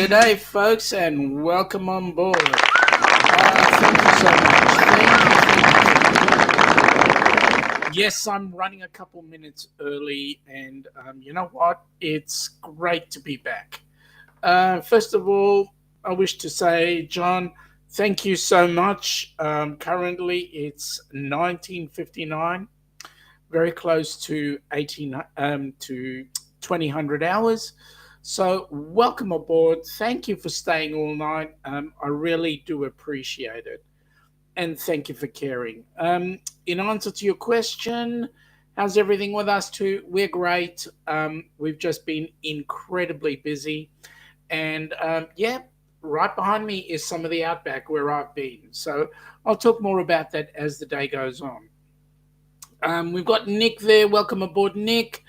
G'day, folks, and welcome on board. Thank you so much. Thank you. Yes, I'm running a couple minutes early, and you know what? It's great to be back. First of all, I wish to say, John, thank you so much. Currently, it's 19:59, very close to 18 to 2000 hours. So, welcome aboard. Thank you for staying all night. I really do appreciate it. And thank you for caring. In answer to your question, how's everything with us too? We're great. We've just been incredibly busy. And yeah, right behind me is some of the outback where I've been. So, I'll talk more about that as the day goes on. We've got Nick there. Welcome aboard, Nick.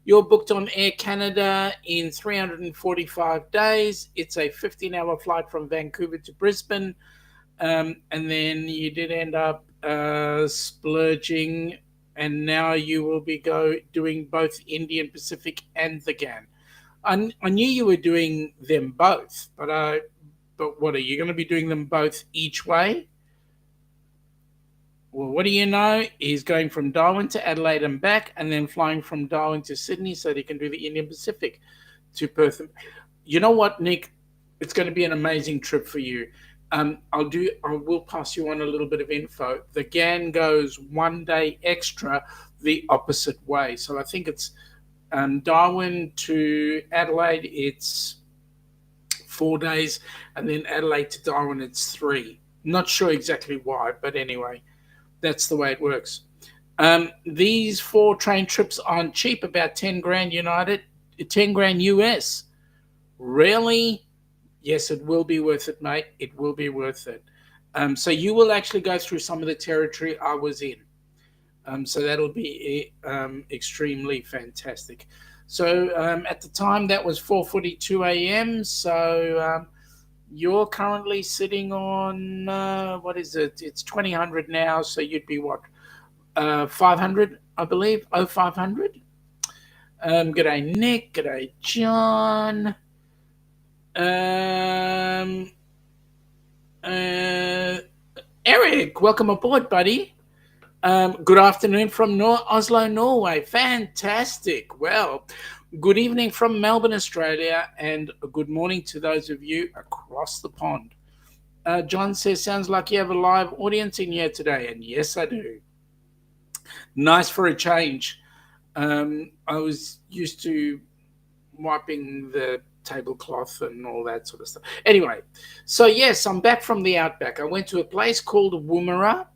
You're booked on Air Canada in 345 days. It's a 15-hour flight from Vancouver to Brisbane. And then you did end up splurging, and now you will be doing both Indian Pacific and the GAN. I knew you were doing them both, but what are you going to be doing them both each way? Well, what do you know? He's going from Darwin to Adelaide and back, and then flying from Darwin to Sydney so that he can do the Indian Pacific to Perth. You know what, Nick? It's going to be an amazing trip for you. I will pass you on a little bit of info. The GAN goes 1 day extra the opposite way. So I think it's Darwin to Adelaide, it's 4 days, and then Adelaide to Darwin, it's 3. Not sure exactly why, but anyway, that's the way it works. These 4 train trips aren't cheap, about 10 grand United, 10 grand US. Really? Yes, it will be worth it, mate. It will be worth it. So you will actually go through some of the territory I was in. So that'll be extremely fantastic. So at the time, that was 4:42 a.m. So you're currently sitting on, what is it? It's 2000 now. So you'd be what? 500, I believe. 0500. G'day, Nick. G'day, John. Eric, welcome aboard, buddy. Good afternoon from Oslo, Norway. Fantastic. Well, good evening from Melbourne, Australia, and good morning to those of you across the pond. John says, sounds like you have a live audience in here today, and yes, I do. Nice for a change. I was used to wiping the tablecloth and all that sort of stuff. Anyway, so yes, I'm back from the outback. I went to a place called Woomera.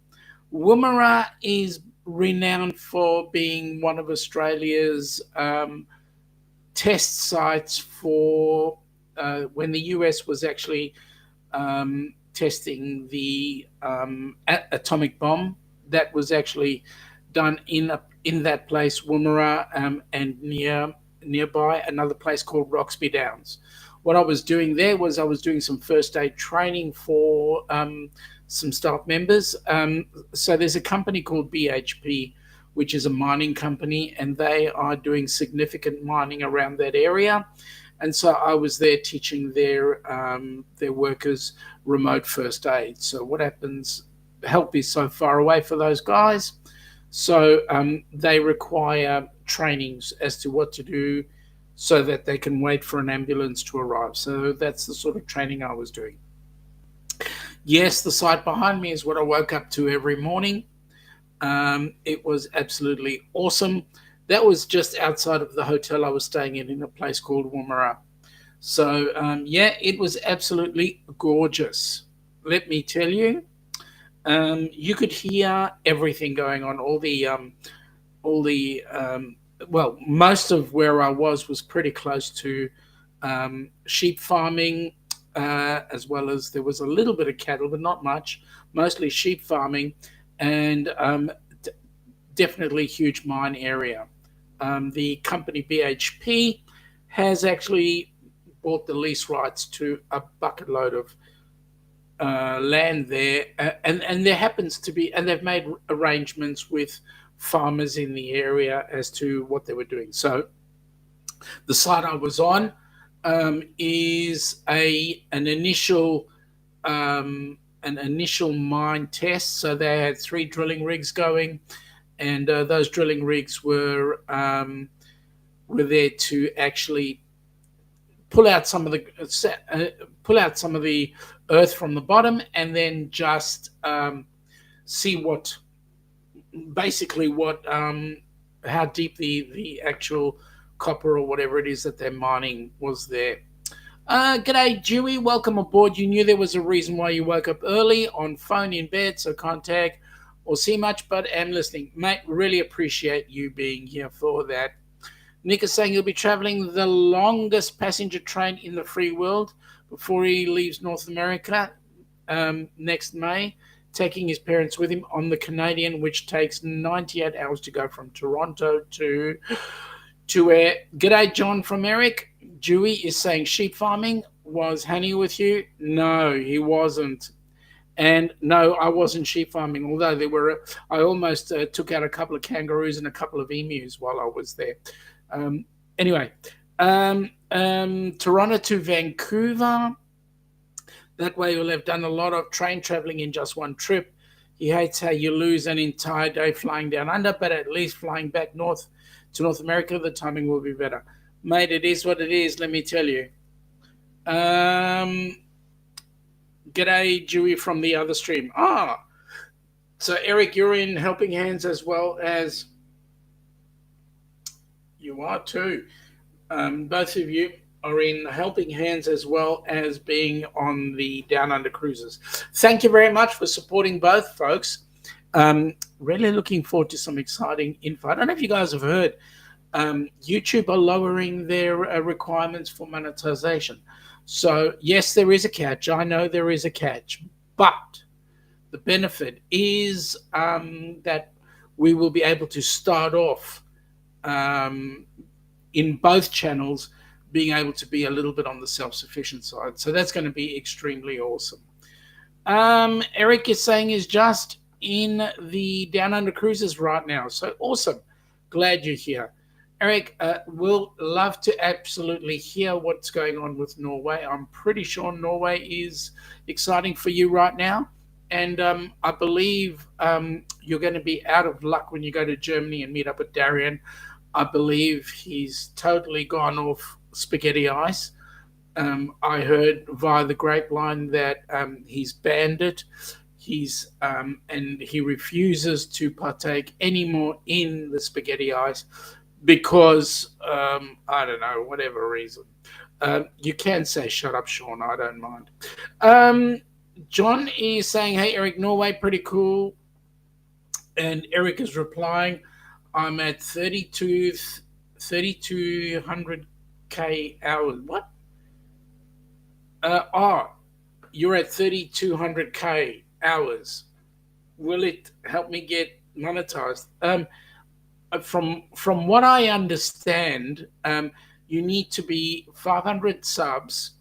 Woomera is renowned for being one of Australia's test sites for when the U.S. was actually testing the atomic bomb. That was actually done in that place, Woomera, and nearby another place called Roxby Downs. What I was doing there was I was doing some first aid training for some staff members. So there's a company called BHP, which is a mining company, and they are doing significant mining around that area. And so I was there teaching their workers remote first aid. So what happens? Help is so far away for those guys. So they require trainings as to what to do so that they can wait for an ambulance to arrive. So that's the sort of training I was doing. Yes, the sight behind me is what I woke up to every morning. It was absolutely awesome. That was just outside of the hotel I was staying in a place called Woomera. So, yeah, it was absolutely gorgeous. Let me tell you. You could hear everything going on. Well, most of where I was pretty close to sheep farming, as well as there was a little bit of cattle, but not much. Mostly sheep farming, and definitely huge mine area. The company BHP has actually bought the lease rights to a bucket load of land there, and there happens to be, and they've made arrangements with farmers in the area as to what they were doing. So the site I was on is an initial mine test. So they had three drilling rigs going, and those drilling rigs were there to actually pull out some of the pull out some of the earth from the bottom, and then just see what basically what how deep the actual copper or whatever it is that they're mining was there. G'day, Dewey. Welcome aboard. You knew there was a reason why you woke up early on phone in bed, so can't tag or see much, but am listening. Mate, really appreciate you being here for that. Nick is saying he'll be traveling the longest passenger train in the free world before he leaves North America next May, taking his parents with him on the Canadian, which takes 98 hours to go from Toronto to where. G'day, John from Eric. Dewey is saying sheep farming. Was Hanny with you? No, he wasn't. And no, I wasn't sheep farming, although I almost took out a couple of kangaroos and a couple of emus while I was there. Anyway, Toronto to Vancouver. That way you'll have done a lot of train traveling in just one trip. He hates how you lose an entire day flying down under, but at least flying back north to North America, the timing will be better. Mate, it is what it is, let me tell you. G'day, Dewey from the other stream. So Eric, you're in Helping Hands as well as... You are too. Both of you are in Helping Hands as well as being on the Down Under cruises. Thank you very much for supporting both, folks. Really looking forward to some exciting info. I don't know if you guys have heard, YouTube are lowering their requirements for monetization. So yes, there is a catch. I know there is a catch, but the benefit is that we will be able to start off in both channels being able to be a little bit on the self-sufficient side. So that's going to be extremely awesome. Eric is saying is just in the Down Under cruises right now. So awesome. Glad you're here. Eric, we'll love to absolutely hear what's going on with Norway. I'm pretty sure Norway is exciting for you right now. And I believe you're going to be out of luck when you go to Germany and meet up with Darian. I believe he's totally gone off spaghetti ice. I heard via the grapevine that he's banned it. And he refuses to partake anymore in the spaghetti ice because, I don't know, whatever reason. You can say, shut up, Sean, I don't mind. John is saying, hey, Eric, Norway, pretty cool. And Eric is replying, I'm at 3,200K hours. What? You're at 3,200K hours. Will it help me get monetized? From what I understand, you need to be 500 subs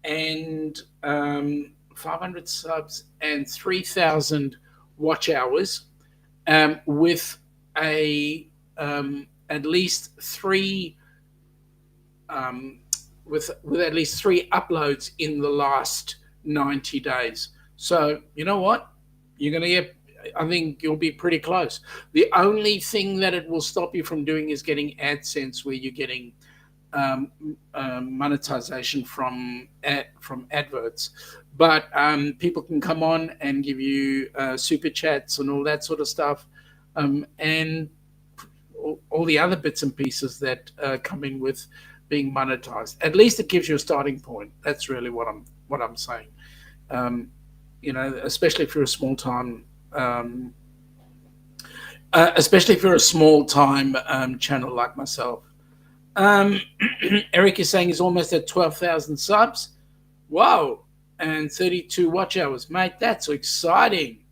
and 3,000 watch hours with at least three at least three uploads in the last 90 days. So you know what? You're going to get, I think you'll be pretty close. The only thing that it will stop you from doing is getting AdSense, where you're getting monetization from adverts. But people can come on and give you super chats and all that sort of stuff, and all the other bits and pieces that come in with being monetized. At least it gives you a starting point. That's really what I'm saying. Especially if you're a small time. Especially if you're a small time channel like myself. Eric is saying he's almost at 12,000 subs. Wow. And 32 watch hours. Mate, that's exciting.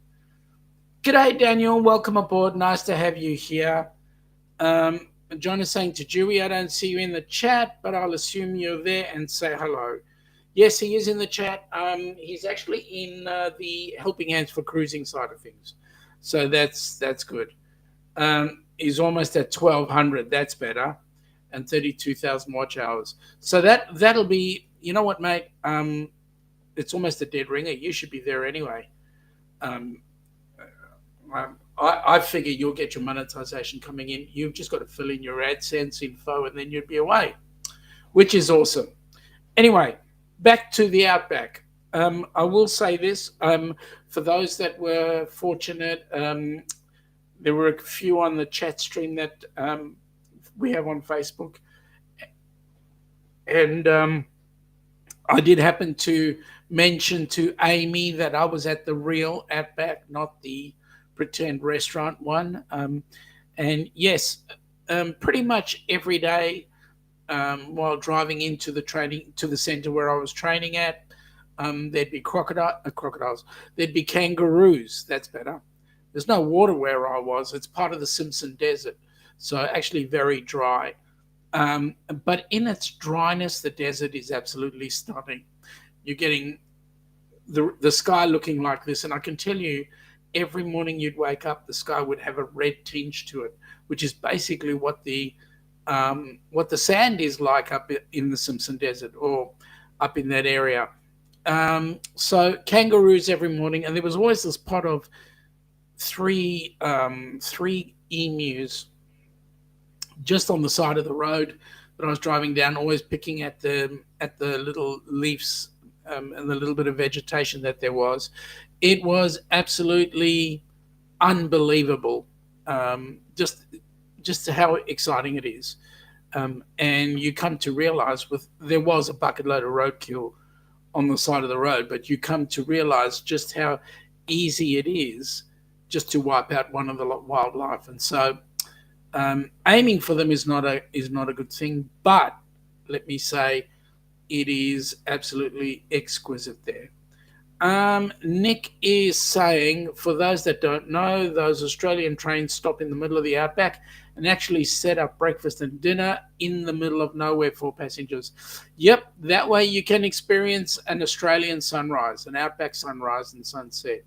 G'day, Daniel. Welcome aboard. Nice to have you here. John is saying to Dewey, I don't see you in the chat, but I'll assume you're there and say hello. Yes, he is in the chat. He's actually in the Helping Hands for Cruising side of things. So that's good. He's almost at 1,200. That's better. and 32,000 watch hours. So that'll be, you know what, mate? It's almost a dead ringer. You should be there anyway. Um, I figure you'll get your monetization coming in. You've just got to fill in your AdSense info, and then you'd be away, which is awesome. Anyway, back to the Outback. I will say this, for those that were fortunate, there were a few on the chat stream that we have on Facebook, and I did happen to mention to Amy that I was at the real Outback, not the pretend restaurant one. And yes, pretty much every day, while driving into the center where I was training at, there'd be crocodiles. There'd be kangaroos. That's better. There's no water where I was. It's part of the Simpson Desert, so actually very dry. But in its dryness, the desert is absolutely stunning. You're getting the sky looking like this, and I can tell you, every morning you'd wake up, the sky would have a red tinge to it, which is basically what the sand is like up in the Simpson Desert or up in that area. So kangaroos every morning, and there was always this pot of three emus just on the side of the road that I was driving down, always picking at the little leaves and the little bit of vegetation that there was. It was absolutely unbelievable, just how exciting it is. And you come to realize there was a bucket load of roadkill on the side of the road, but you come to realize just how easy it is just to wipe out one of the wildlife. And so aiming for them is not a good thing, but let me say it is absolutely exquisite there. Nick is saying, for those that don't know, those Australian trains stop in the middle of the Outback and actually set up breakfast and dinner in the middle of nowhere for passengers. Yep, that way you can experience an Australian sunrise, an Outback sunrise and sunset.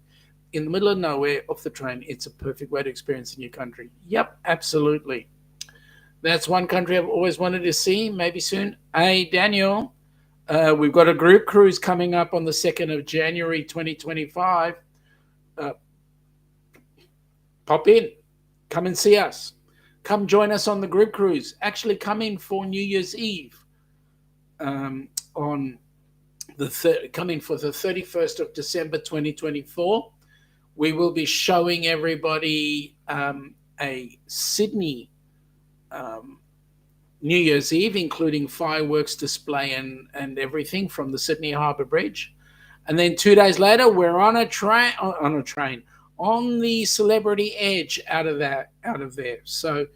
In the middle of nowhere, off the train, it's a perfect way to experience a new country. Yep, absolutely. That's one country I've always wanted to see, maybe soon. Hey, Daniel, we've got a group cruise coming up on the 2nd of January 2025. Pop in. Come and see us. Come join us on the group cruise. Actually, come in for New Year's Eve on come in for the 31st of December 2024. We will be showing everybody a Sydney New Year's Eve, including fireworks display and everything from the Sydney Harbour Bridge. And then 2 days later, we're on a train on the Celebrity Edge out of there. So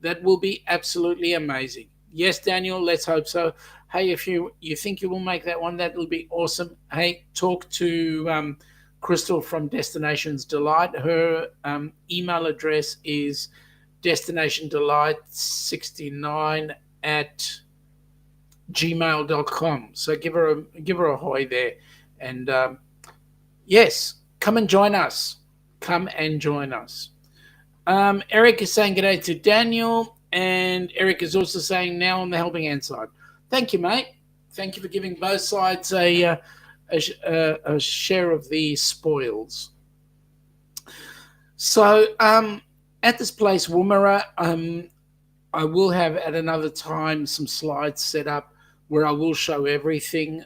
that will be absolutely amazing. Yes, Daniel, let's hope so. Hey, if you think you will make that one, that will be awesome. Hey, talk to Crystal from Destinations Delight. Her email address is destinationdelight69 at gmail.com. So give her a hoy there. And yes, come and join us. Eric is saying g'day to Daniel, and Eric is also saying now on the helping hand side. Thank you, mate. Thank you for giving both sides a share of the spoils. So at this place, Woomera, I will have at another time some slides set up where I will show everything.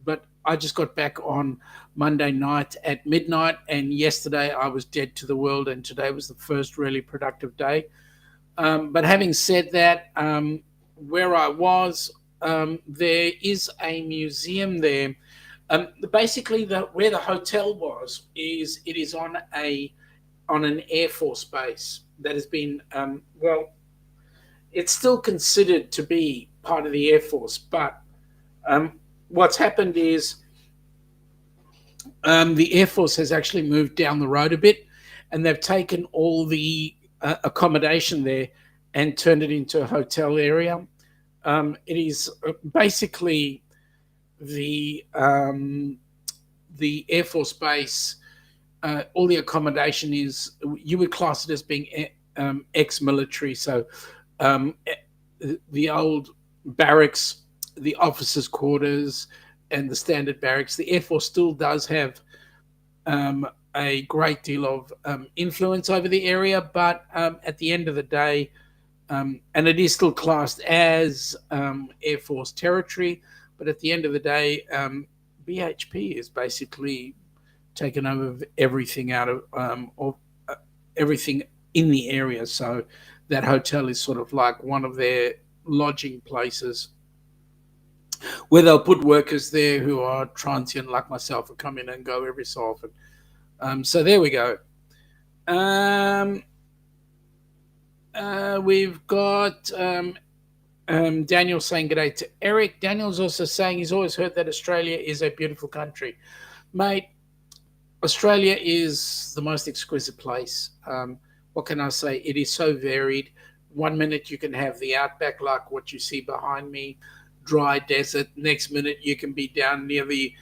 But I just got back on Monday night at midnight, and yesterday I was dead to the world, and today was the first really productive day. But having said that, where I was, there is a museum there. Basically, where the hotel was is on an Air Force base that has been it's still considered to be part of the Air Force, but what's happened is the Air Force has actually moved down the road a bit, and they've taken all the accommodation there and turned it into a hotel area. It is basically the Air Force base. All the accommodation is, you would class it as being ex-military. So the old barracks, the officers' quarters, and the standard barracks. The Air Force still does have um, a great deal of influence over the area, but at the end of the day, and it is still classed as Air Force territory, but at the end of the day, BHP is basically taken over everything out of everything in the area. So that hotel is sort of like one of their lodging places where they'll put workers there who are transient, like myself, who come in and go every so often. So there we go. Um, we've got Daniel saying good day to Eric. Daniel's also saying he's always heard that Australia is a beautiful country. Mate, Australia is the most exquisite place. What can I say? It is so varied. One minute you can have the outback, like what you see behind me, dry desert. Next minute you can be down near the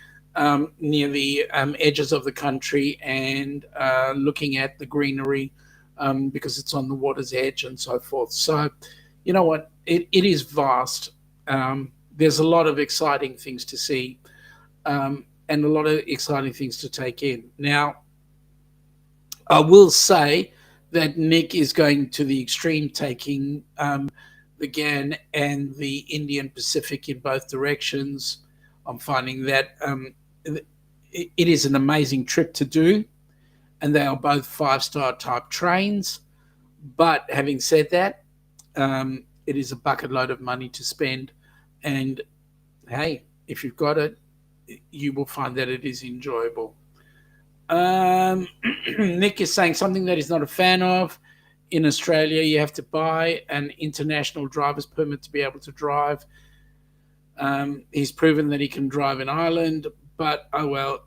edges of the country and looking at the greenery because it's on the water's edge and so forth. So, you know what? It is vast. There's a lot of exciting things to see. And a lot of exciting things to take in. Now, I will say that Nick is going to the extreme, taking the GAN and the Indian Pacific in both directions. I'm finding that it is an amazing trip to do, and they are both five-star type trains. But having said that, it is a bucket load of money to spend. And hey, if you've got it, you will find that it is enjoyable. Nick is saying something that he's not a fan of. In Australia, you have to buy an international driver's permit to be able to drive. He's proven that he can drive in Ireland, but oh well,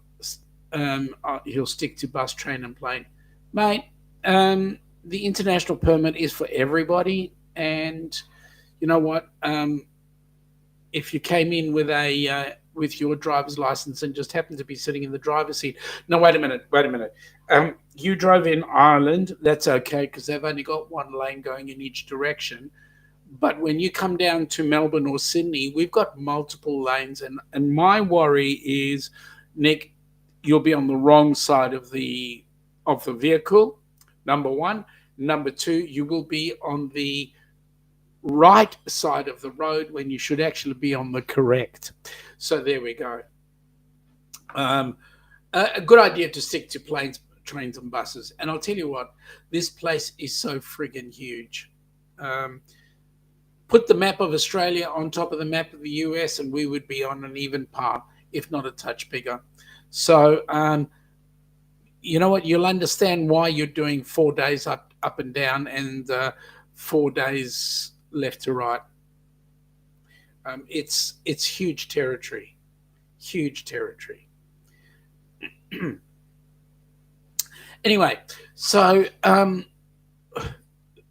he'll stick to bus, train, and plane. Mate, the international permit is for everybody, and you know what? If you came in with your driver's license and just happened to be sitting in the driver's seat. No, wait a minute. You drove in Ireland, that's okay because they've only got one lane going in each direction. But when you come down to Melbourne or Sydney, we've got multiple lanes. And my worry is, Nick, you'll be on the wrong side of the vehicle, number one. Number two, you will be on the right side of the road when you should actually be on the correct. So there we go. A good idea to stick to planes, trains, and buses. And I'll tell you what, this place is so friggin' huge. Put the map of Australia on top of the map of the U.S. and we would be on an even par, if not a touch bigger. So, you know what? You'll understand why you're doing 4 days up and down and 4 days left to right. It's huge territory. Anyway, so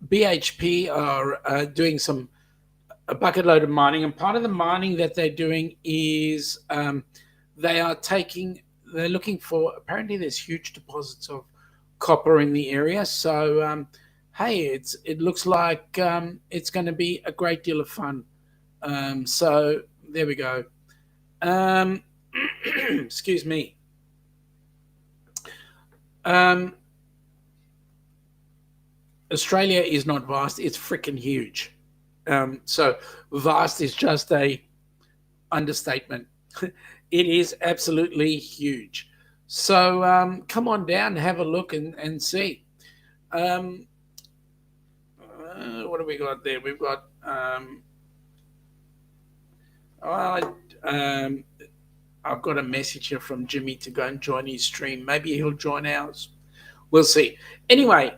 BHP are doing a bucket load of mining, and part of the mining that they're doing is they're looking for, apparently there's huge deposits of copper in the area. So hey, it looks like it's going to be a great deal of fun. So there we go. Excuse me. Australia is not vast; it's freaking huge. So vast is just a understatement. It is absolutely huge. So come on down, have a look, and see. What have we got there? We've got. I've got a message here from Jimmy to go and join his stream. Maybe he'll join ours. We'll see. Anyway,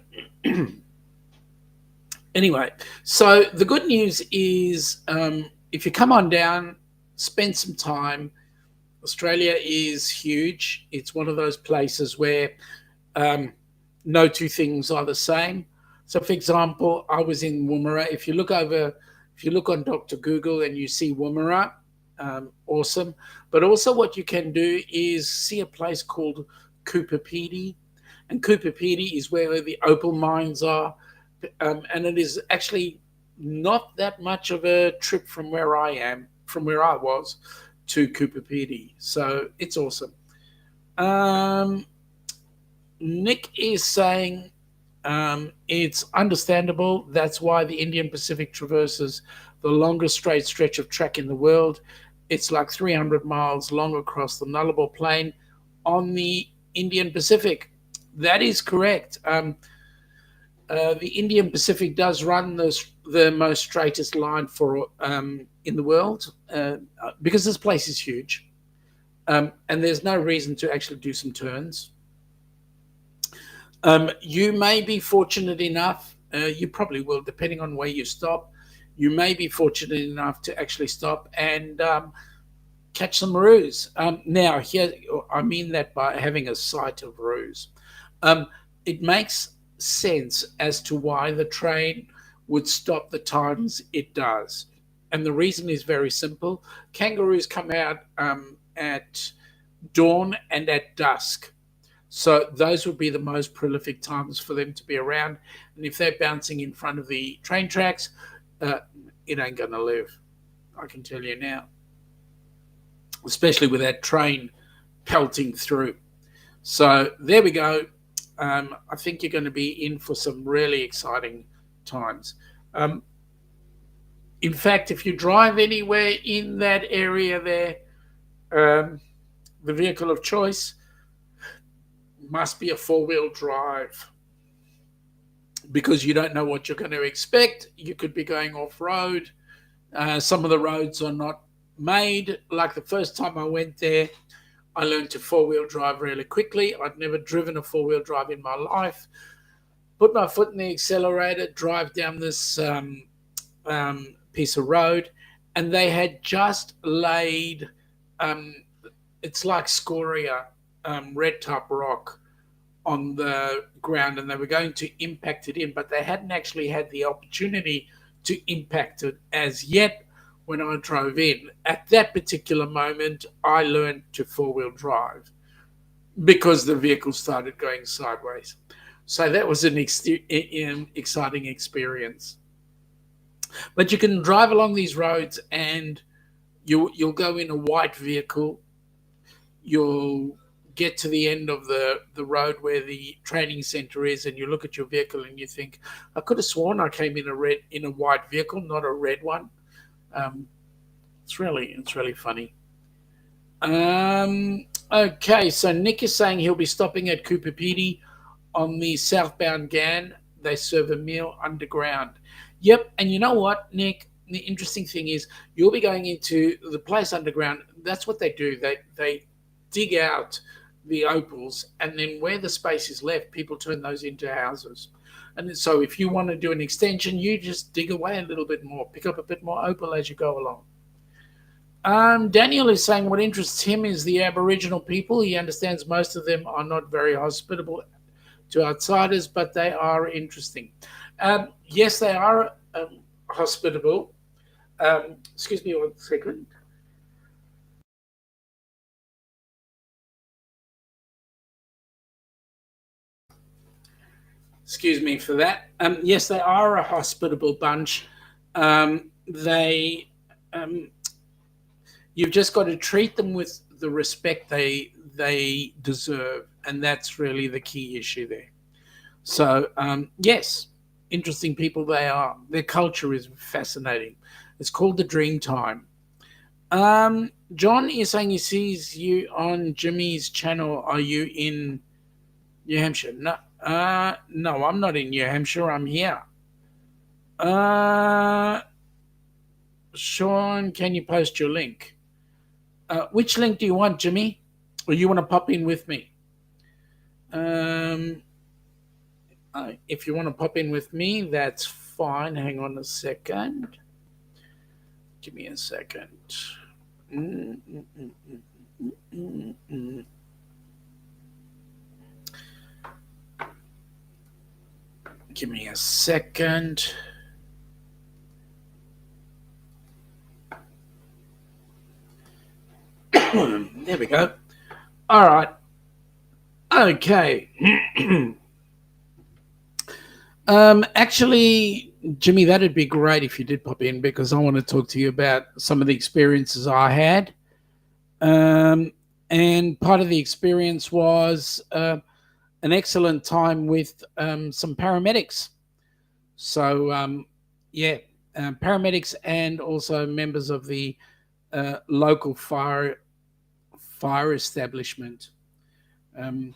so the good news is if you come on down, spend some time. Australia is huge. It's one of those places where no two things are the same. So, for example, I was in Woomera. If you look on Dr. Google and you see Woomera, awesome. But also what you can do is see a place called Cooper Pedy. And Cooper Pedy is where the opal mines are. And it is actually not that much of a trip from where I am, from where I was to Cooper Pedy. So it's awesome. Um, Nick is saying it's understandable. That's why the Indian Pacific traverses the longest straight stretch of track in the world. It's like 300 miles long across the Nullarbor Plain on the Indian Pacific. That is correct. The Indian Pacific does run the most straightest line for in the world because this place is huge, and there's no reason to actually do some turns. You may be fortunate enough, you probably will, depending on where you stop. You may be fortunate enough to actually stop and catch some roos. Now, here, I mean that by having a sight of roos. Um, it makes sense as to why the train would stop the times it does. And the reason is very simple. Kangaroos come out at dawn and at dusk. So those would be the most prolific times for them to be around. And if they're bouncing in front of the train tracks, uh, it ain't going to live. I can tell you now, especially with that train pelting through. So there we go. I think you're going to be in for some really exciting times. Um, in fact, if you drive anywhere in that area there, um, the vehicle of choice must be a four-wheel drive because you don't know what you're going to expect. You could be going off road. Some of the roads are not made. Like the first time I went there, I learned to four-wheel drive really quickly. I'd never driven a four-wheel drive in my life. Put my foot in the accelerator, drive down this piece of road, and they had just laid, um, it's like scoria, red top rock on the ground, and they were going to impact it in, but they hadn't actually had the opportunity to impact it as yet when I drove in. At that particular moment, I learned to four wheel drive because the vehicle started going sideways. So that was an exciting experience. But you can drive along these roads and you'll go in a white vehicle. You'll get to the end of the road where the training center is, and you look at your vehicle and you think, I could have sworn I came in a white vehicle, not a red one. Um, it's really funny. Okay, so Nick is saying he'll be stopping at Cooper Pedy on the southbound GAN. They serve a meal underground. Yep, and you know what, Nick? The interesting thing is you'll be going into the place underground. That's what they do. They dig out the opals, and then where the space is left, people turn those into houses. And so if you want to do an extension, you just dig away a little bit more, pick up a bit more opal as you go along. Daniel is saying what interests him is the Aboriginal people. He understands most of them are not very hospitable to outsiders, but they are interesting. Yes, they are hospitable. Excuse me one second. Excuse me for that. Yes, they are a hospitable bunch. They, you've just got to treat them with the respect they deserve, and that's really the key issue there. So yes, interesting people they are. Their culture is fascinating. It's called the Dream Time. John is saying he sees you on Jimmy's channel. Are you in New Hampshire? No, no, I'm not in New Hampshire. I'm here. Uh, Sean, can you post your link? Which link do you want, Jimmy? Or you want to pop in with me? If you want to pop in with me, that's fine. Hang on a second. Give me a second. Give me a second. There we go. All right. Okay. Actually, Jimmy, that'd be great if you did pop in, because I want to talk to you about some of the experiences I had. Um, and part of the experience was an excellent time with some paramedics. So, yeah, paramedics and also members of the local fire establishment. Um,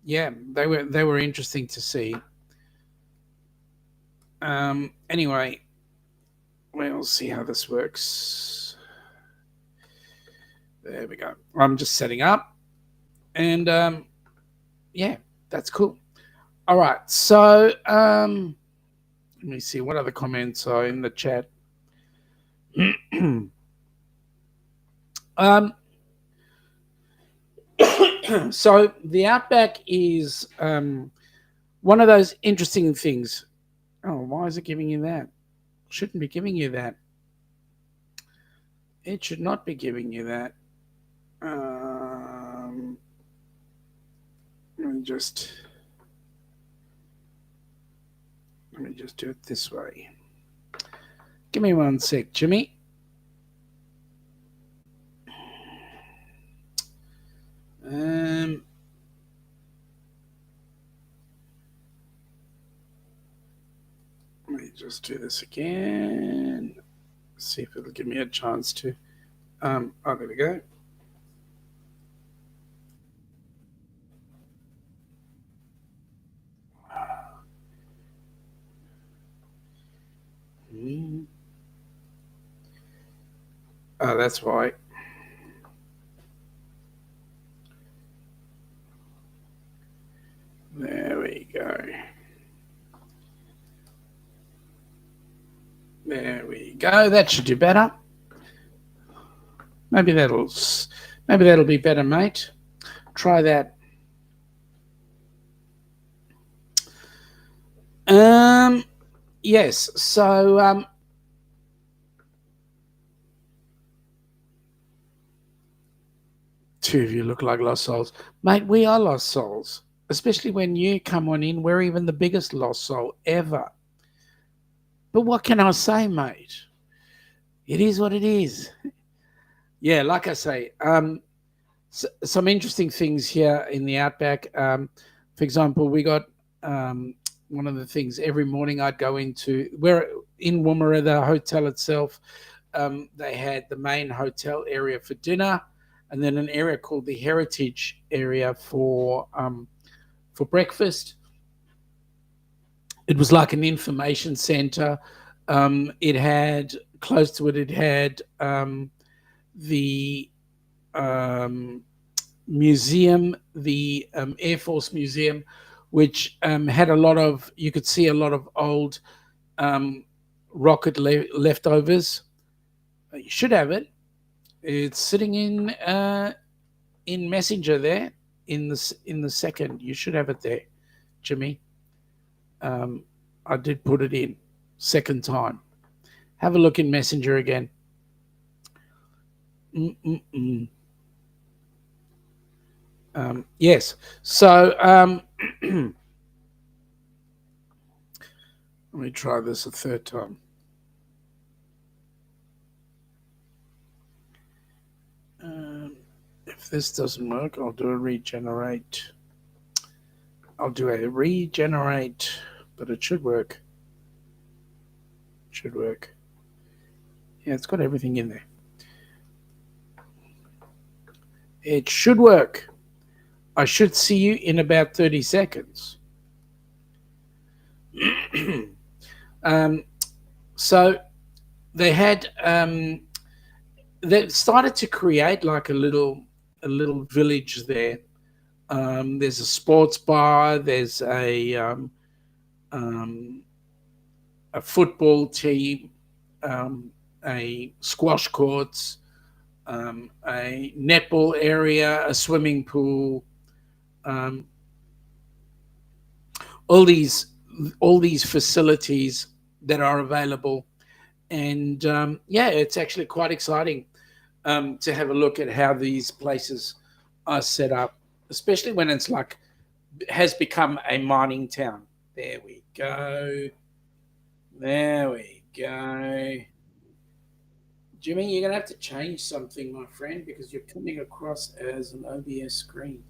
yeah, they were interesting to see. Anyway, we'll see how this works. There we go. I'm just setting up, and yeah, that's cool. All right, so let me see what other comments are in the chat. um, so the Outback is one of those interesting things. Oh, why is it giving you that? Shouldn't be giving you that. It should not be giving you that. Let me just do it this way. Give me one sec, Jimmy. Let me just do this again. See if it'll give me a chance to. Oh, there we go. Oh, that's why. There we go. There we go. That should do better. Maybe that'll be better, mate. Try that. Yes. So two of you look like lost souls, mate. We are lost souls, especially when you come on in. We're even the biggest lost soul ever. But what can I say, mate? It is what it is. Yeah, like I say, some interesting things here in the Outback. For example, we got one of the things every morning I'd go into. We're in Woomera, the hotel itself. They had the main hotel area for dinner, and then an area called the Heritage area for breakfast. It was like an information center. It had close to it. It had the museum, the Air Force Museum, which had a lot of. You could see a lot of old rocket leftovers. You should have it. It's sitting in Messenger there in the second. You should have it there, Jimmy. I did put it in second time. Have a look in Messenger again. Yes. So let me try this a third time. If this doesn't work, I'll do a regenerate. I'll do a regenerate, but it should work. Should work. Yeah, it's got everything in there. It should work. I should see you in about 30 seconds. So they had they started to create like a little village there. There's a sports bar. There's a football team, a squash courts, a netball area, a swimming pool, all these facilities that are available, and yeah, it's actually quite exciting to have a look at how these places are set up, especially when it's like has become a mining town. There we go. There we go. Jimmy, you're going to have to change something, my friend, because you're coming across as an OBS screen.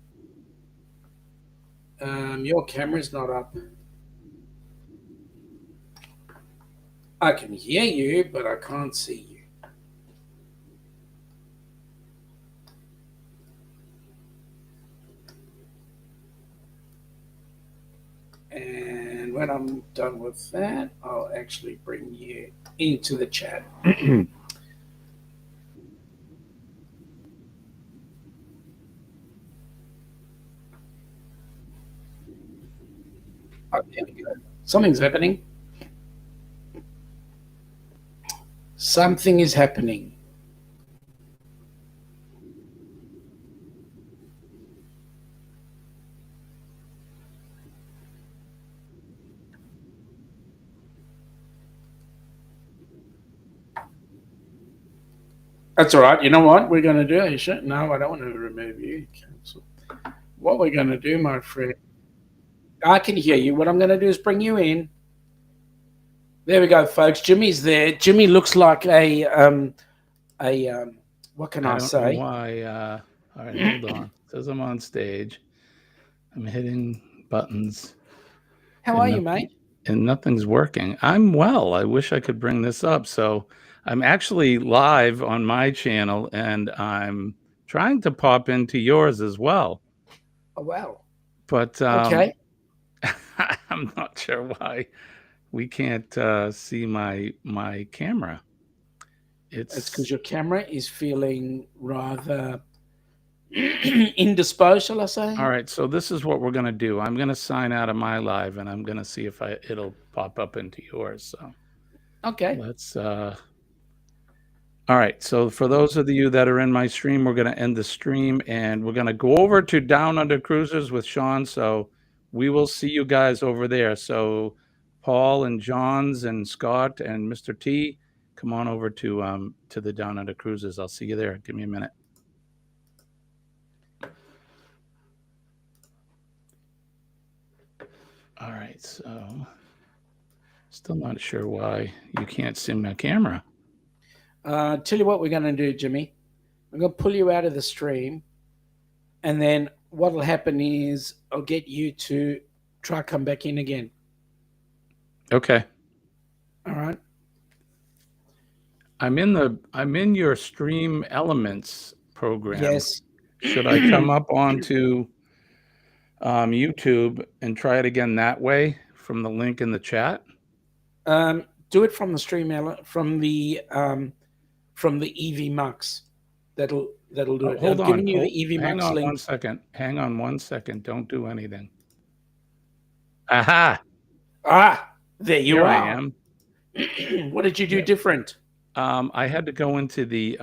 Your camera's not up. I can hear you, but I can't see you. And when I'm done with that, I'll actually bring you into the chat. Oh, there we go. Something's happening. Something is happening. That's all right. You know what we're going to do, Aisha? No, I don't want to remove you. Cancel. What we're going to do, my friend, I can hear you. What I'm going to do is bring you in. There we go, folks. Jimmy's there. Jimmy looks like what can I say? I don't know why. All right, hold on. It says I'm on stage. I'm hitting buttons. How are you, mate? And nothing's working. I'm well. I wish I could bring this up. So I'm actually live on my channel, and I'm trying to pop into yours as well. Oh, wow. But Okay. I'm not sure why we can't see my camera. It's because your camera is feeling rather indisposed, shall I say? All right, so this is what we're going to do. I'm going to sign out of my live, and I'm going to see if it'll pop up into yours. So, okay. Let's. All right, so for those of you that are in my stream, we're going to end the stream, and we're going to go over to Down Under Cruisers with Sean. So we will see you guys over there. So Paul and Johns and Scott and Mr. T, come on over to the Down Under Cruisers. I'll see you there. Give me a minute. All right, so still not sure why you can't see my camera. Tell you what we're going to do, Jimmy. I'm going to pull you out of the stream, and then what will happen is I'll get you to try come back in again. Okay. All right. I'm in your Stream Elements program. Yes. Should I come up onto YouTube and try it again that way from the link in the chat? Do it from the stream from the EV Mux. That'll do it. Hold on. You the EV hang Mux on link. 1 second. Hang on 1 second. Don't do anything. Aha! There you Here are. I am. What did you do different? I had to go into the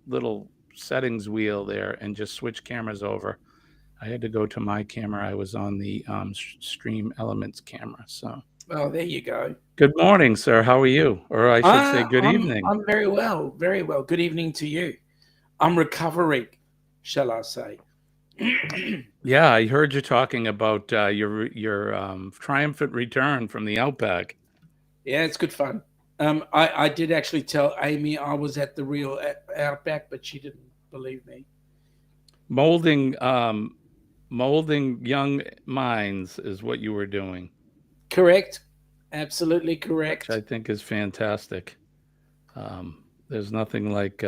little settings wheel there and just switch cameras over. I had to go to my camera. I was on the Stream Elements camera. So. Oh, there you go. Good morning, sir. How are you? Or I should say good evening. I'm very well. Very well. Good evening to you. I'm recovering, shall I say. Yeah, I heard you talking about your triumphant return from the Outback. Yeah, it's good fun. I did actually tell Amy I was at the real Outback, but she didn't believe me. Molding young minds is what you were doing. Correct. Absolutely correct. Which I think is fantastic. There's nothing like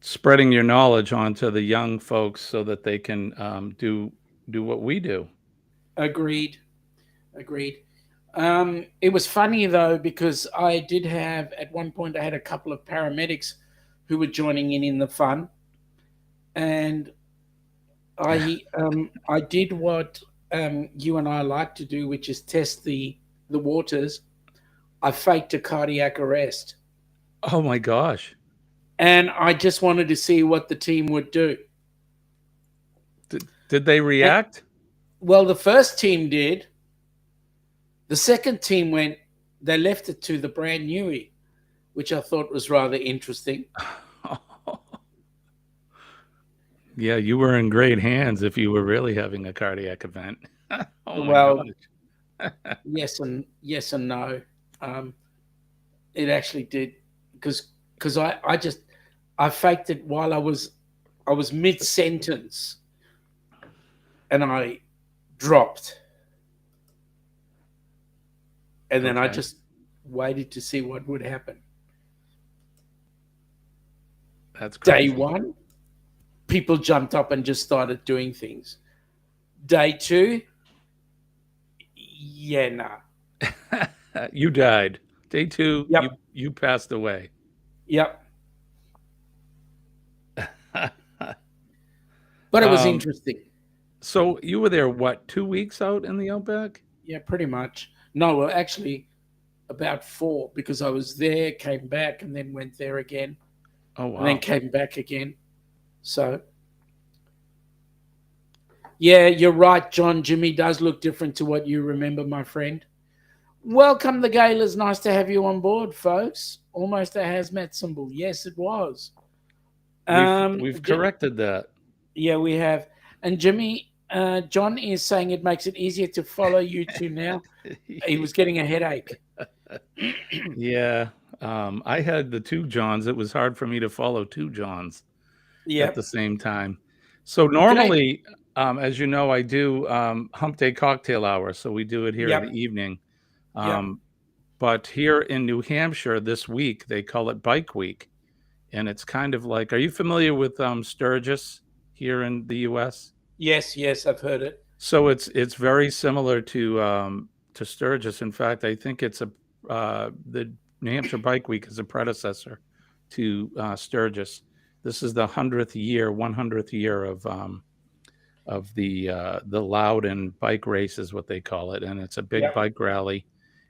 spreading your knowledge onto the young folks so that they can do what we do. Agreed. It was funny though, because I did have at one point I had a couple of paramedics who were joining in the fun, and I did what you and I like to do, which is test the waters. I faked a cardiac arrest. Oh my gosh. And I just wanted to see what the team would do. Did they react? Well, the first team did. The second team they left it to the brand newie, which I thought was rather interesting. Yeah, you were in great hands if you were really having a cardiac event. Oh, well, yes and no. Um, it actually did because I faked it while I was mid sentence and I dropped, and then I Okay, just waited to see what would happen. that's Day crazy. one, people jumped up and just started doing things. Day two, yeah, nah. You died. Day two, you Yep, you passed away. yep. But it was um, interesting. so you were there what, 2 weeks out in the outback? Yeah, pretty much. No, well, actually, about four because I was there, came back, and then went there again, Oh and then wow. came back again. So, yeah, you're right, John. Jimmy does look different to what you remember, my friend. Welcome, the Gaylors. Nice to have you on board, folks. Almost a hazmat symbol. Yes, it was. We've corrected that. Yeah, we have. And Jimmy, John is saying it makes it easier to follow you two now. He was getting a headache. Yeah. I had the two Johns. It was hard for me to follow two Johns at the Yep. same time. So G'day. normally, as you know, I do hump day cocktail hour. So we do it here in the Yep. evening. Yep. Um, but here in New Hampshire this week, they call it Bike Week. And it's kind of like, are you familiar with Sturgis here in the U.S.? Yes, yes, I've heard it. So it's very similar to Sturgis. In fact, I think it's a the New Hampshire Bike Week is a predecessor to Sturgis. This is the 100th year of the Loudon bike race is what they call it, and it's a big Yep. bike rally.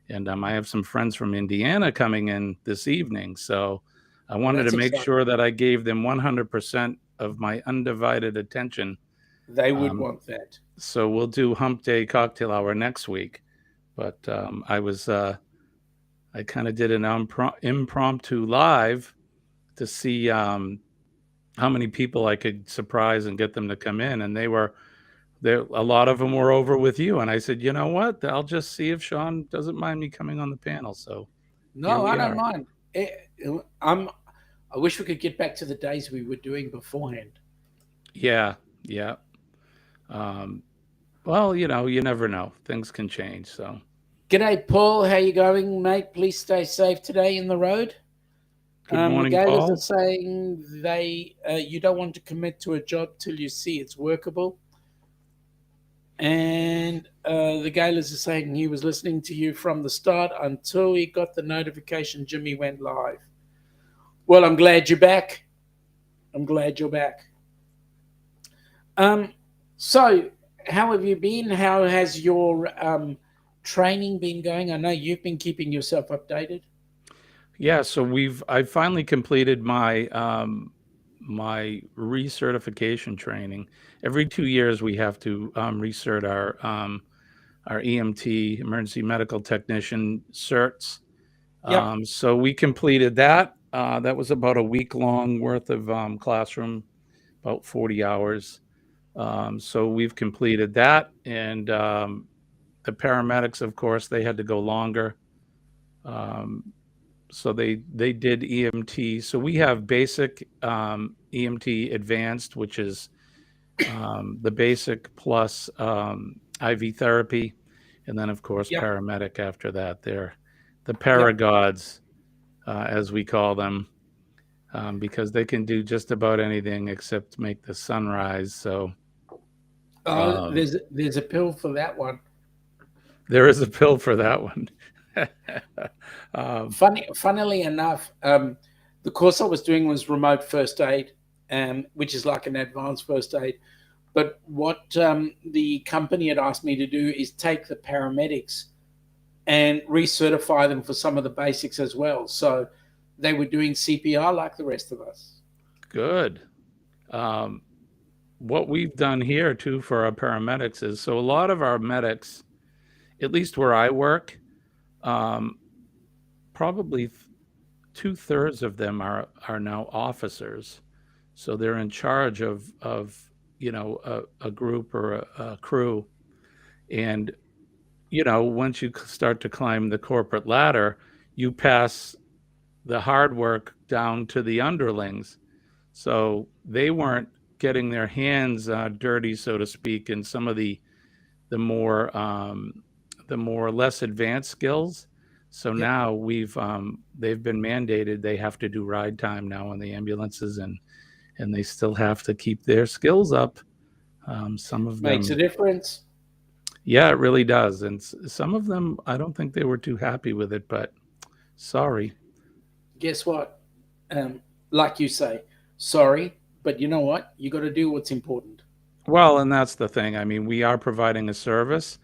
And I have some friends from Indiana coming in this evening, so I Well, wanted to that's make exciting. sure that I gave them 100% of my undivided attention. They would Um, want that. so we'll do Hump Day Cocktail Hour next week. But I kind of did an impromptu live to see how many people I could surprise and get them to come in, and they were there. A lot of them were over with you, and I said, you know what? I'll just see if Sean doesn't mind me coming on the panel. So here No, I we don't are. mind. Eh, I'm. I wish we could get back to the days we were doing beforehand. Yeah, yeah. Um, well, you never know. Things can change. So G'day, Paul. How you going, mate? Please stay safe today in the road. good The morning, Gaylors are Paul. saying you don't want to commit to a job till you see it's workable. And the Gaylors are saying he was listening to you from the start until he got the notification Jimmy went live. Well, I'm glad you're back. I'm glad you're back. Um, so, how have you been? How has your training been going? I know you've been keeping yourself updated. Yeah, so I finally completed my recertification training. Every 2 years we have to recert our EMT, emergency medical technician certs. Yep, So we completed that. That was about a week long worth of classroom, about 40 hours. So we've completed that, and the paramedics, of course, they had to go longer. Um, so they did EMT. So we have basic EMT advanced, which is the basic plus IV therapy, and then of course yep, paramedic after that. They're the yep. paragods, as we call them, because they can do just about anything except make the sun rise. So um, There's a pill for that one. there is a pill for that one. um, Funnily enough, the course I was doing was remote first aid, which is like an advanced first aid. But what the company had asked me to do is take the paramedics and recertify them for some of the basics as well. So they were doing CPR like the rest of us. Good. Um, what we've done here too for our paramedics is, so a lot of our medics, at least where I work, um, probably 2/3 of them are now officers. So they're in charge of a group or a crew, and once you start to climb the corporate ladder, you pass the hard work down to the underlings. So they weren't getting their hands dirty, so to speak, in some of the more the more less advanced skills. So Yep. now they've been mandated they have to do ride time now on the ambulances, and they still have to keep their skills up. Some of Makes a them, difference. yeah, it really does, and some of them, I don't think they were too happy with it. But sorry. Guess what? Um, like you say, sorry, but you know what? You got to do what's important. Well, and that's the thing. I mean, we are providing a service.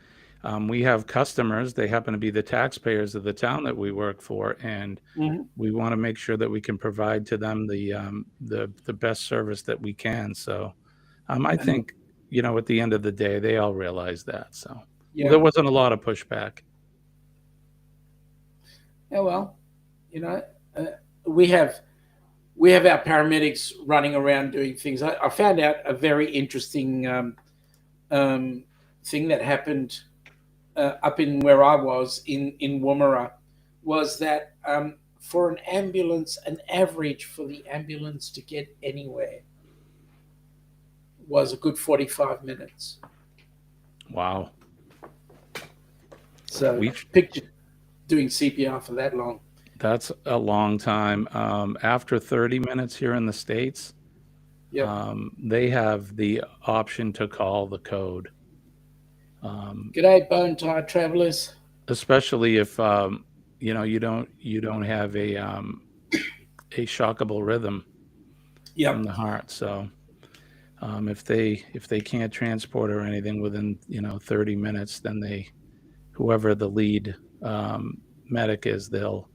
We have customers. They happen to be the taxpayers of the town that we work for, and Hmm. we want to make sure that we can provide to them the best service that we can. So, I And think at the end of the day, they all realize that. So, well, yeah, there wasn't a lot of pushback. yeah. Well, you know, uh, we have we have our paramedics running around doing things. I found out a very interesting um, thing that happened up in where I was in Woomera was that for an ambulance, an average for the ambulance to get anywhere was a good 45 minutes. Wow, So we picture doing CPR for that long. that's a long time. After 30 minutes here in the states, Yep. they have the option to call the code. Um, G'day, bone tired travellers. Especially if you don't have a shockable rhythm from Yep. the heart. So if they can't transport or anything within 30 minutes, then whoever the lead medic is, they'll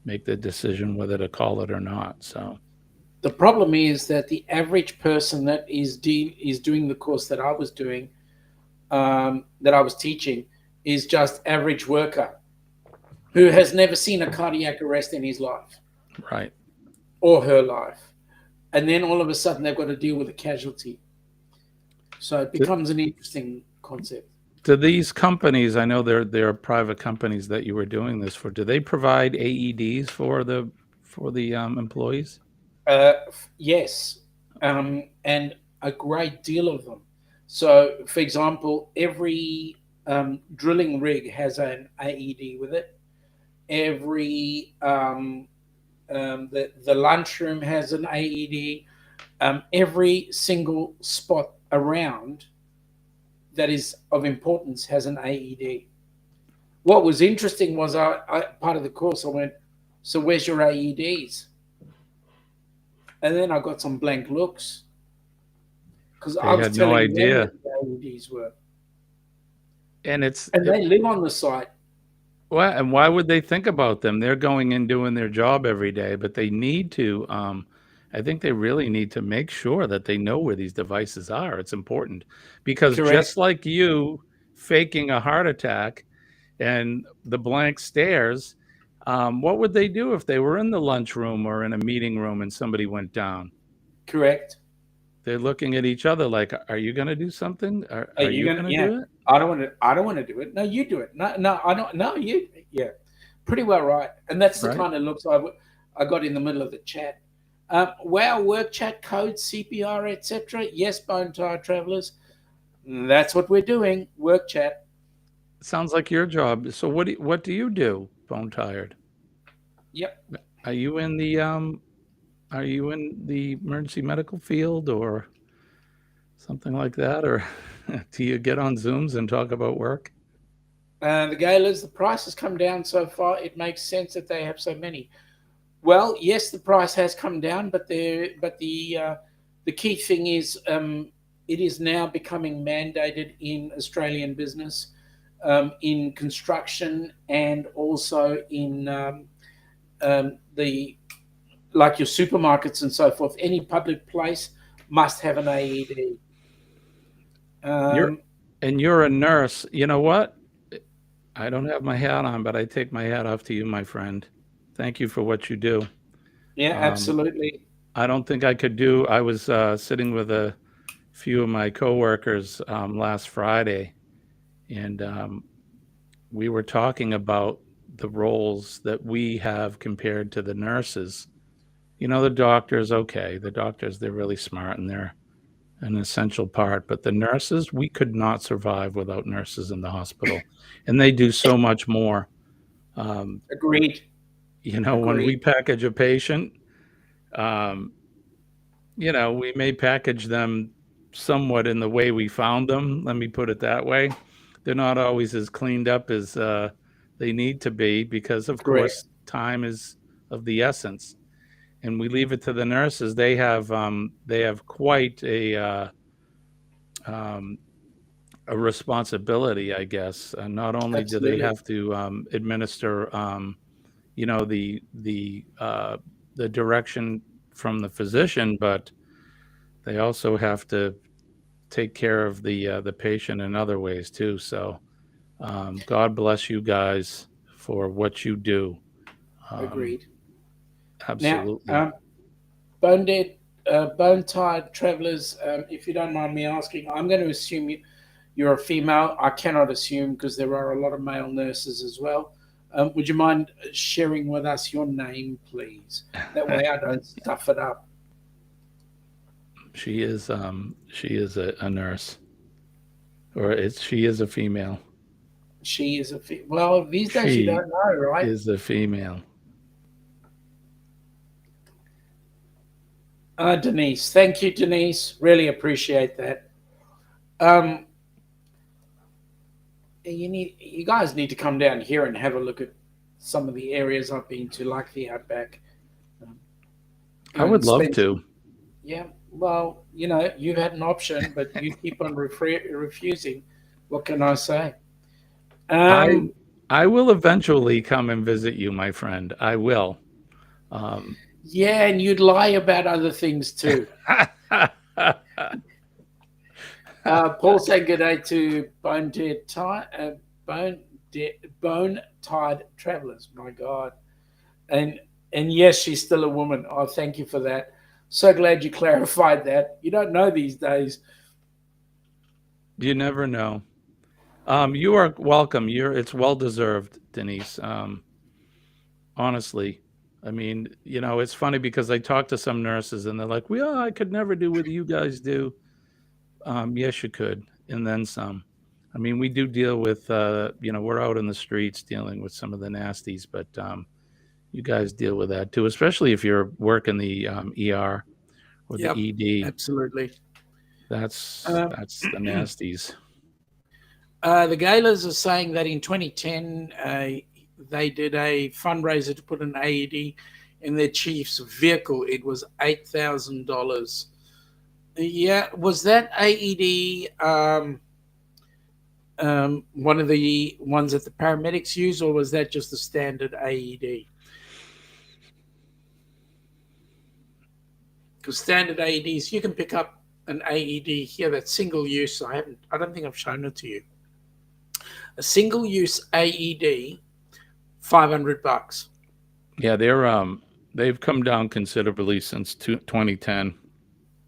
make the decision whether to call it or not. So The problem is that the average person that is doing the course that I was doing, that I was teaching, is just average worker who has never seen a cardiac arrest in his life right. or her life, and then all of a sudden they've got to deal with a casualty. So it Do, becomes an interesting concept. do these companies? I know they're private companies that you were doing this for. Do they provide AEDs for the employees? Yes, and a great deal of them. So, for example, every drilling rig has an AED with it. Every the lunchroom has an AED. Every single spot around that is of importance has an AED. What was interesting was I part of the course I went, so where's your AEDs? And then I got some blank looks because I They was had no telling them idea, what the AEDs were, and it's and they live on the site. and why would they think about them? They're going in doing their job every day, but they need to. I think they really need to make sure that they know where these devices are. It's important because Correct, just like you faking a heart attack and the blank stares, what would they do if they were in the lunchroom or in a meeting room and somebody went down? correct. They're looking at each other like, "Are you going to do something? Are, Are are you you gonna? going to Yeah, do it?" I don't want to. I don't want to do it. No, you do it. No, no, I don't. No, you. Yeah, pretty well right. And that's the Right? kind of looks I got in the middle of the chat. Wow, work chat code, CPR, etc. Yes, bone tired travelers. That's what we're doing. Work chat. Sounds like your job. So what do you do, Bone Tired? Yep. Are you in the emergency medical field or something like that, or do you get on Zooms and talk about work? The galas, the price has come down so far. It makes sense that they have so many. Well, yes, the price has come down, but the key thing is it is now becoming mandated in Australian business, in construction, and also in the like your supermarkets and so forth. Any public place must have an AED. You're Um, and you're a nurse. You know what? I don't have my hat on, but I take my hat off to you, my friend. Thank you for what you do. yeah, Um, absolutely. I don't think I could do. I was sitting with a few of my coworkers last Friday, and we were talking about the roles that we have compared to the nurses. You know, the doctors, okay, the doctors, they're really smart and they're an essential part, but the nurses, we could not survive without nurses in the hospital. And they do so much more. Um, Agreed. when we Agreed. package a patient, um, we may package them somewhat in the way we found them. Let me put it that way. They're not always as cleaned up as they need to be because, of Correct. course, time is of the essence. And we leave it to the nurses. They have quite um, a responsibility, I guess. Not only do they Absolutely. have to administer, the direction from the physician, but they also have to take care of the patient in other ways too. So God bless you guys for what you do. Um, Agreed. Now, absolutely. bone dead, bone tied travelers. If you don't mind me asking, I'm going to assume you're a female. I cannot assume because there are a lot of male nurses as well. Would you mind sharing with us your name, please? That way I don't stuff it up. She is a nurse, or she is a female. She is a well. These days you She don't know, right? is a female. Denise, thank you, Denise. Really appreciate that. Um, you guys need to come down here and have a look at some of the areas I've been to, like the Outback, um, I and would love spend to. some. Yeah, well, you've had an option, but you keep on refusing. What can I say? I Um, I will eventually come and visit you, my friend. I will. Um, yeah, and you'd lie about other things too. Paul said good day to bone bone tied travelers. My God, and and yes, she's still a woman. Oh, thank you for that. So glad you clarified that. You don't know these days. you never know. You are welcome. It's well deserved, Denise. Honestly, I mean, it's funny because I talk to some nurses and they're like, "Well, I could never do what you guys do." Yes, you could, and then some. I mean, we do deal with, we're out in the streets dealing with some of the nasties, but you guys deal with that too, especially if you're working the ER or the Yep, ED. absolutely. That's Um, that's the nasties. the Galas are saying that in 2010, they did a fundraiser to put an AED in their chief's vehicle. It was $8,000. Yeah, was that AED one of the ones that the paramedics use, or was that just the standard AED? Because standard AEDs, you can pick up an AED here that's single use. I don't think I've shown it to you. A single use AED, $500. Yeah, they've come down considerably since 2010.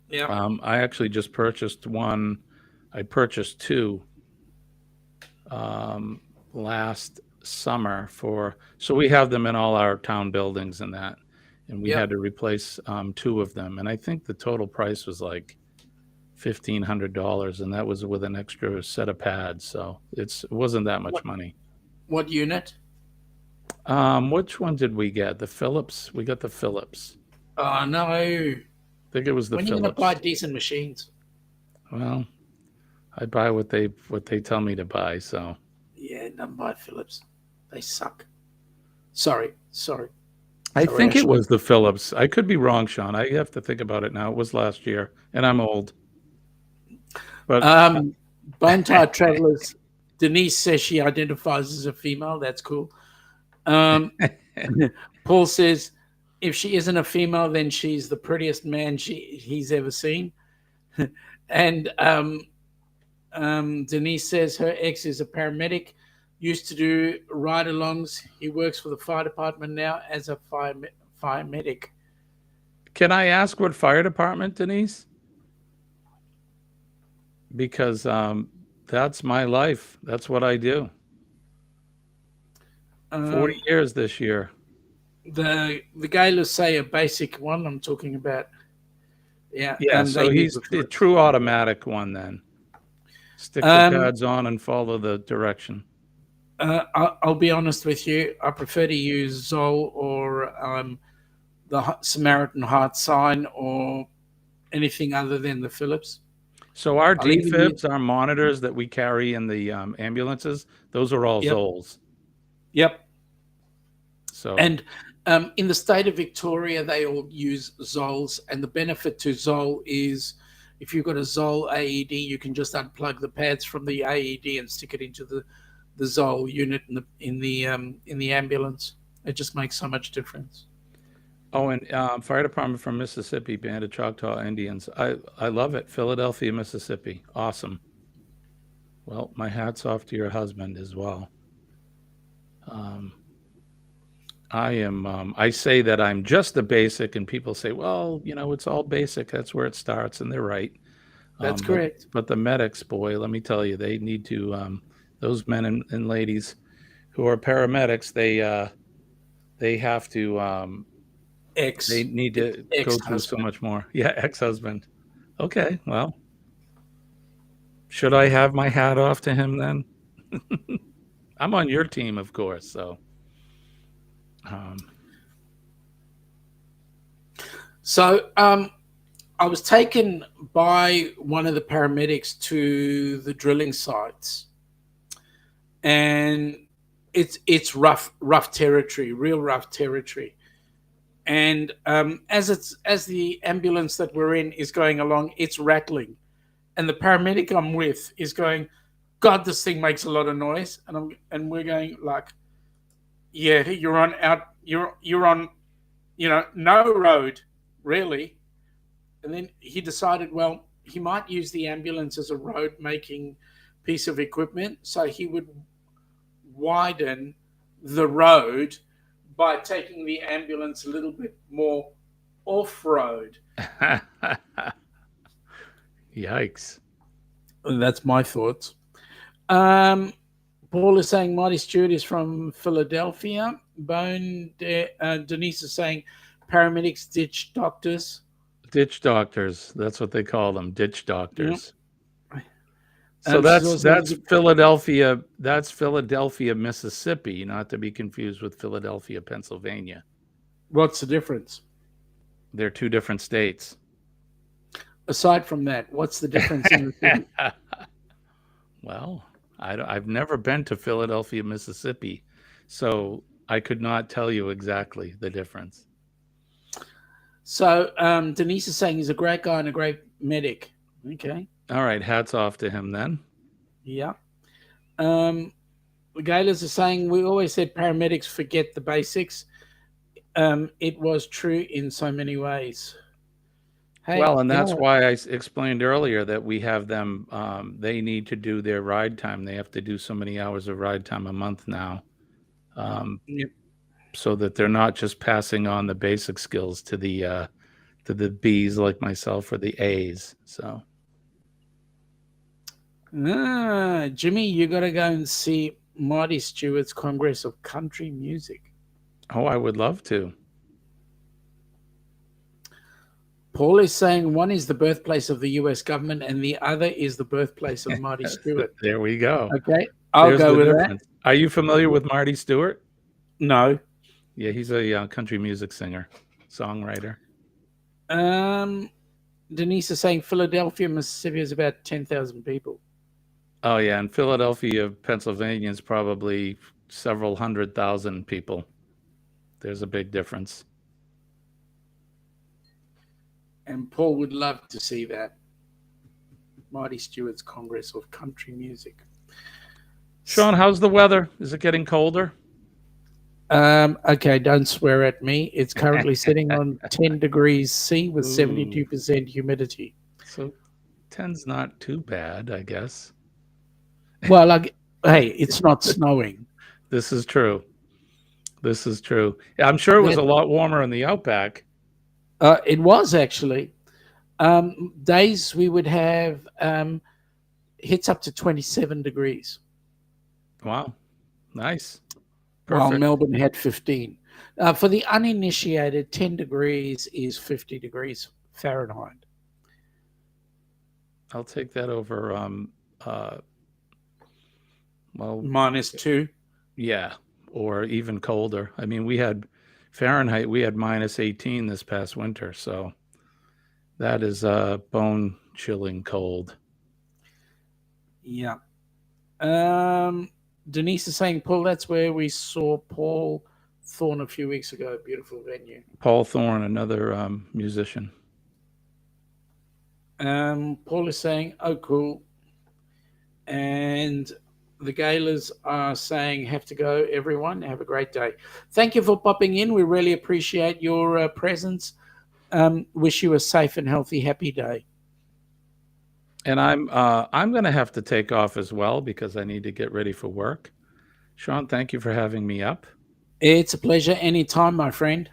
Yeah, I actually just purchased one. I purchased two um, last summer so we have them in all our town buildings and that, and we yep. had to replace two of them, and I think the total price was like $1,500, and that was with an extra set of pads, so it wasn't that much What money. what unit? Which one did we get? The Philips. We got the Philips. Oh no. I think it was the When are you going to buy Philips. decent machines? Well, I buy what they tell me to buy. So Yeah, don't buy Philips. They suck. Sorry, sorry, I sorry. I think it shouldn't. was the Philips. I could be wrong, Sean. I have to think about it now. It was last year, and I'm old. But Um, Bone tied travelers. Denise says she identifies as a female. That's cool. Um, Paul says if she isn't a female, then she's the prettiest man he's ever seen. And Denise says her ex is a paramedic, used to do ride alongs. He works for the fire department now as a fire medic. can I ask what fire department, Denise? Because that's my life. That's what I do. Um, 40 years this year. the Gaylors say a basic one. I'm talking about. Yeah, Yeah, they so use he's the a Phillips. true automatic one then. Stick the Um, pads on and follow the direction. I'll be honest with you. I prefer to use Zoll or the Samaritan Heart Sign or anything other than the Phillips. So our I'll even use. defibs, our monitors that we carry in the ambulances, those are all Yep, Zolls. yep. So, And in the state of Victoria, they all use Zolls, and the benefit to Zoll is if you've got a Zoll AED, you can just unplug the pads from the AED and stick it into the Zoll unit in the ambulance. It just makes so much difference. oh, and fire department from Mississippi, Band of Choctaw Indians. I love it. Philadelphia, Mississippi. Awesome. Well, my hat's off to your husband as well. Um, I am. I say that I'm just a basic, and people say, "Well, it's all basic. That's where it starts," and they're right. That's But correct. the medics, boy, let me tell you, they need to. Those men and ladies who are paramedics, they have to. They Ex, need it's to go through so ex-husband. much more. Yeah, ex-husband. Okay, well, should I have my hat off to him then? I'm on your team, of course. So, um, So I was taken by one of the paramedics to the drilling sites, and it's rough territory, real rough territory. And as the ambulance that we're in is going along, it's rattling, and the paramedic I'm with is going, "God, this thing makes a lot of noise," and we're going like, "Yeah, you're on no road, really." And then he decided, well, he might use the ambulance as a road making piece of equipment, so he would widen the road by taking the ambulance a little bit more off road. yikes. That's my thoughts. Um, Paul is saying Marty Stewart is from Philadelphia. Denise is saying paramedics ditch doctors. Ditch doctors. That's what they call them. Ditch Yep. doctors. So She's that's also that's Philadelphia. That's Philadelphia, Mississippi, not to be confused with Philadelphia, Pennsylvania. what's the difference? They're two different states. Aside from that, what's the difference in the city? Well, I've never been to Philadelphia, Mississippi, so I could not tell you exactly the difference. So Denise is saying he's a great guy and a great medic. Okay, All right, hats off to him then. yeah. Um, the Gaylors are saying we always said paramedics forget the basics. It was true in so many ways. Hey, Well, and you know that's what? why I explained earlier that we have them. They need to do their ride time. They have to do so many hours of ride time a month now, um, Yep. so that they're not just passing on the basic skills to the B's like myself or the A's. So, Jimmy, you got to go and see Marty Stewart's Congress of Country Music. oh, I would love to. Paul is saying one is the birthplace of the US government and the other is the birthplace of Marty Stewart. There we go. Okay, I'll There's go the with that. difference. Are you familiar with Marty Stewart? No. Yeah, he's a country music singer, songwriter. Um, Denise is saying Philadelphia, Mississippi is about 10,000 people. Oh yeah, and Philadelphia, Pennsylvania is probably several 100,000 people. There's a big difference. And Paul would love to see that. Marty Stewart's Congress of Country Music. Sean, how's the weather? Is it getting colder? Okay, don't swear at me. It's currently sitting on 10 degrees C with Ooh, 72% humidity. so 10's not too bad, I guess. Well, hey, it's not snowing. This is true. This is true. Yeah, I'm sure it was That a lot warmer in the outback. It was actually. Days we would have hits up to 27 degrees. Wow, nice. while Perfect. Melbourne had 15. For the uninitiated, 10 degrees is 50 degrees Fahrenheit. I'll take that over. Well, -2. yeah, or even colder. I mean, we had Fahrenheit, we had -18 this past winter, so that is bone chilling cold. Yeah. Denise is saying, Paul, that's where we saw Paul Thorne a few weeks ago. Beautiful venue. Paul Thorne, another musician. Paul is saying, oh, cool. And the Gaylors are saying, have to go, everyone. Have a great day. Thank you for popping in. We really appreciate your presence. Wish you a safe and healthy, happy day. And I'm going to have to take off as well because I need to get ready for work. Sean, thank you for having me up. It's a pleasure anytime, my friend.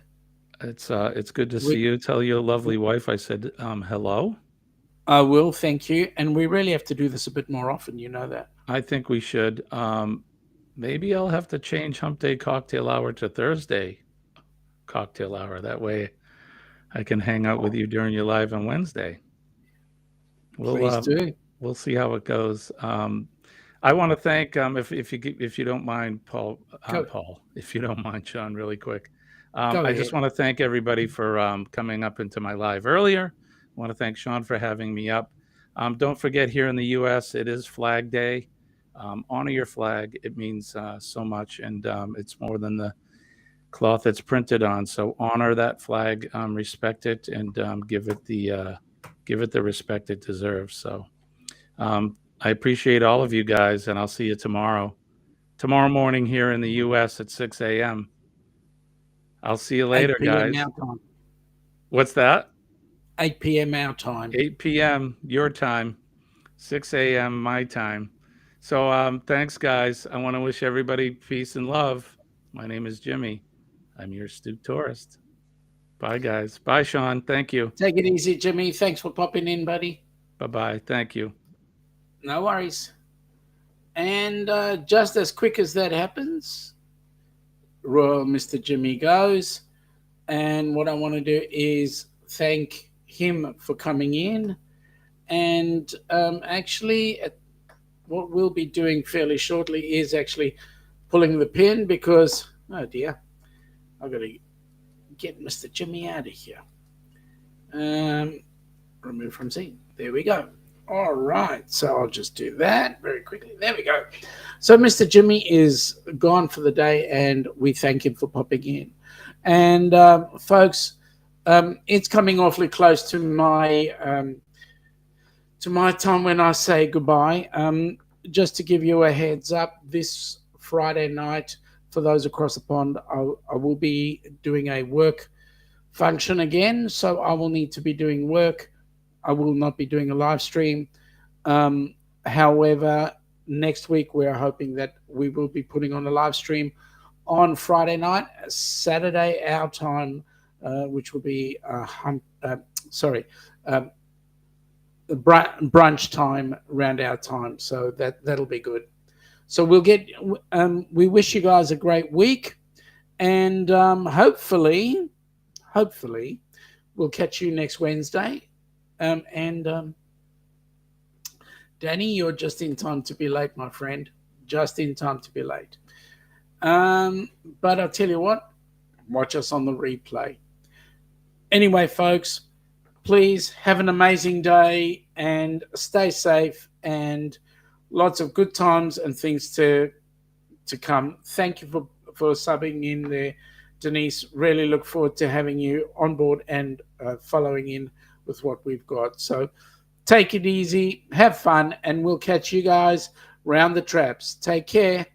It's good to see you. Tell your lovely wife I said hello. I will, thank you. And we really have to do this a bit more often, you know that. I think we should. Maybe I'll have to change Hump Day Cocktail Hour to Thursday Cocktail Hour. That way I can hang out with you during your live on Wednesday. Please do. We'll see how it goes. I want to thank if you don't mind, Paul, if you don't mind, Sean, really quick. I just want to thank everybody for coming up into my live earlier. I want to thank Sean for having me up. Don't forget, here in the U.S., it is Flag Day. Honor your flag. It means so much, and it's more than the cloth it's printed on. So honor that flag, respect it, and give it the respect it deserves. So I appreciate all of you guys, and I'll see you tomorrow morning here in the U.S. at 6 a.m. I'll see you later, 8 p.m. guys. Our time. What's that? 8 p.m. our time. 8 p.m. your time, 6 a.m. my time. So thanks, guys. I want to wish everybody peace and love. My name is Jimmy. I'm your astute tourist. Bye, guys. Bye, Sean. Thank you. Take it easy, Jimmy. Thanks for popping in, buddy. Bye-bye. Thank you. No worries. And just as quick as that happens, Royal Mr. Jimmy goes. And what I want to do is thank him for coming in. And actually, what we'll be doing fairly shortly is actually pulling the pin because, oh dear, I've got to get Mr. Jimmy out of here. Remove from scene. There we go. All right, so I'll just do that very quickly. There we go. So Mr. Jimmy is gone for the day, and we thank him for popping in. And folks, it's coming awfully close to my time when I say goodbye. Just to give you a heads up, this Friday night, for those across the pond, I will be doing a work function again, so I will need to be doing work. I will not be doing a live stream. However, next week we're hoping that we will be putting on a live stream on Friday night, Saturday our time, which will be brunch time around our time. So that'll be good. So we'll get. We wish you guys a great week, and hopefully, we'll catch you next Wednesday. Danny, you're just in time to be late, my friend. Just in time to be late. But I'll tell you what, watch us on the replay. Anyway, folks, please have an amazing day and stay safe and lots of good times and things to come. Thank you for subbing in there, Denise. Really look forward to having you on board and following in with what we've got. So take it easy, have fun, and we'll catch you guys round the traps. Take care.